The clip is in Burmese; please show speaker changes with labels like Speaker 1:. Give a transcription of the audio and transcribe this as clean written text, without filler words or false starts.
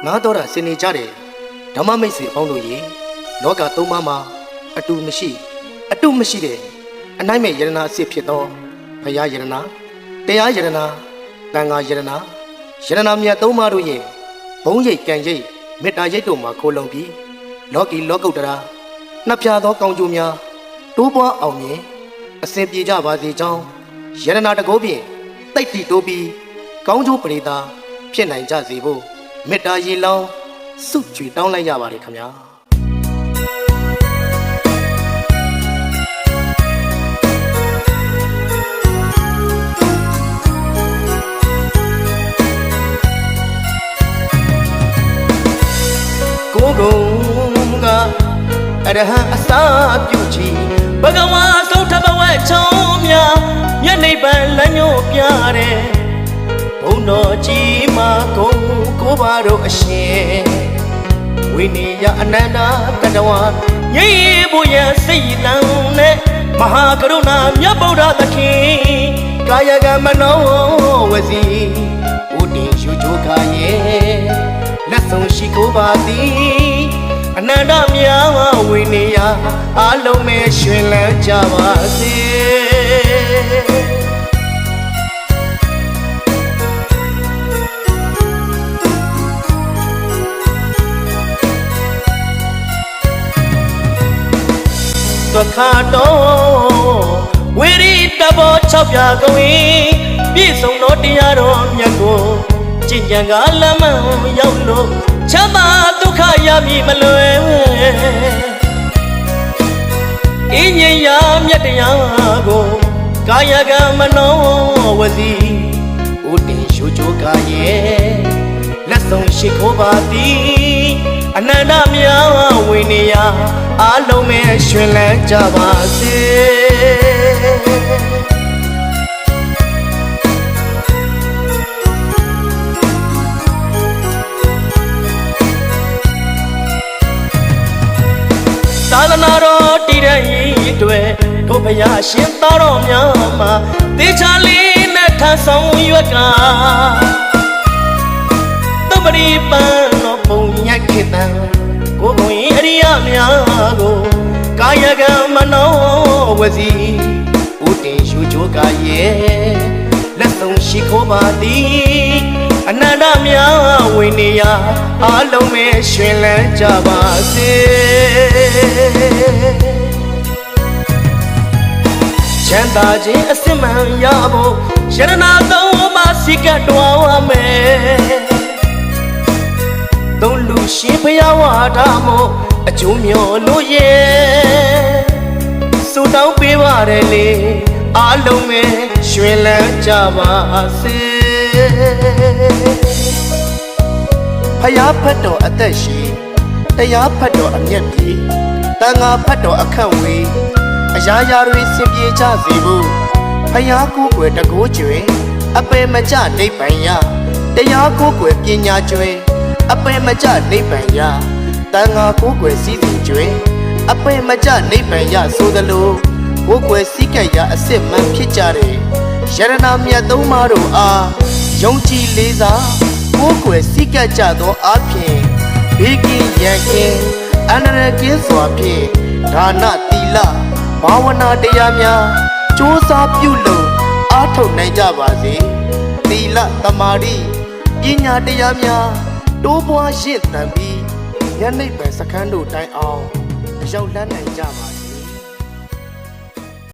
Speaker 1: နားတော်တာဆင်နေကြတယ်ဓမ္မမိတ်ဆွေပေါင်းတို့ရေလောကသုံးပါးမှာအတူမရှိတဲ့အနိုင်မဲ့ယရနာအစစ်ဖြစ်သောဘုရားယရနာတရားယရနာတန်ခါယရနာမြတ်သုံးပါးတို့ရဲ့ဘုံရိပ်ကံရိပ်မေတ္တာရိပ်တို့မှာခိုလုံပြီးလောကီလောကုတ္တရာနှစ်ဖြာသောကောင်းကျိုးများတိုးပွားအောင်မြင်အစဉ်ပြေကြပါစေကြောင်းယရနာတကောဖြင့်တိတ်တီတိုးပြီးကောင်းကျိုးပရိသတ်ဖြစ်နိုင်ကြစေဖို့မေတ္တာရေလောင်းစုကြွေတောင်းလိုက်ရပါတယ်ခင်ဗျာကိုကုံကအရဟံအစာပြုချီဘဂဝါသုထဘဝချုံများမျက်နှိပ်ပံလညို့ပြတဲ့ဘုံတော်ကြီးမှာကိုပါတို့အရှင်ဝိနည်းယအနန္တတတဝငြိမ်းဖို့ရစိတ်လန်းနဲ့မဟာကရုဏာမြတ်ဗုဒ္ဓသခင်ကာယကမနောဝစီဥတည်ယူချိုခါရဲ့လက်ဆုံးရှိကိုပါသည်အနန္တမြတ်ဝိနည်းယအလုံးမဲ့ရွှင်လန်းကြပါစေသခါတော်ဝိရိတဘော6ပြကုံပြည့်စုံသောတရားတော်မြတ်ကိုကျင့်ကြံကလမ်းမှန်ရောက်လို့ချမ်းသာဒုက္ခရမည်မလွယ်အင်းငြိမ်ရာမြတ်တရားကိုကာယကံမနောဝစီဥတည်ရှုချိုးကာရဲ့လက်ဆုံးရှိခိုးပါသည်အနန္တမြတ်ဝိနည်းယအလုံးမဲ့ရွှင်လန်းကြပါစေသာသနာတော်တည်တဲ့ရေးတွေတို့ဘုရားရှင်သားတော်များမှာတေချာလေးနဲ့ထမ်းဆောင်ရွက်ကသုပရိပန်တော်ပုံညက်ခေတံကိုယ်ကိုအရိယများကိုကာယကံမနောဝစီဥတည်ယူချိုကာရဲ့လက်ဆုံးရှိခိုးပါသည်အနန္တမြတ်ဝိနည်းယအလုံးမဲ့ရွှင်လန်းကြပါစေချမ်းသာခြင်းအစစ်မှန်ရဖို့ယရနာသုံးပါးစိကတွားဝမယ်သုံးလူရှင်ဘုရားဝါဒမို့အကျိုးမျှော်လို့ရဲ့ဆုတောင်းပေးပါတယ်လေအလုံးမဲ့ရွှင်လန်းကြပါစေဖယားဖတ်တော်အသက်ရှိတရားဖတ်တော်အမျက်ပြေတန်ခါဖတ်တော်အခန့်ဝေးအရာရာတွေစင်ပြေကြစေဖို့ဖယားကိုယ်ွယ်တကိုးကျွေအပေမကြနိဗ္ဗာန်ရတရားကိုယ်ွယ်ပညာကျွေအပေမကြနိဗ္ဗာန်ရတန်ခါကိုယ်ွယ်စည်းစိမ်ကျွေအပေမကြနိဗ္ဗာန်ရဆိုသလိုကိုယ်ွယ်စည်းကပ်ရာအစစ်မှန်ဖြစ်ကြတဲ့ယရနာမြတ်သုံးပါးတို့အားယုံကြည်လေးစားကိုယ်ွယ်စည်းကပ်ကြသောအဖြစ်ဘေးကင်းရန်ကင်းအန္တရာယ်ကင်းစွာဖြင့်ဒါနသီလဘာဝနာတရားများကြိုးစားပြုလို့အားထုတ်နိုင်ကြပါစေသီလသမာဓိပညာတရားများတိုးပွားရင့်သန်ပြီးဉာဏ်နိဗ္ဗာန်စခန်းတို့တိုင်အောင်ရောက်လန်းနိုင်ကြပါ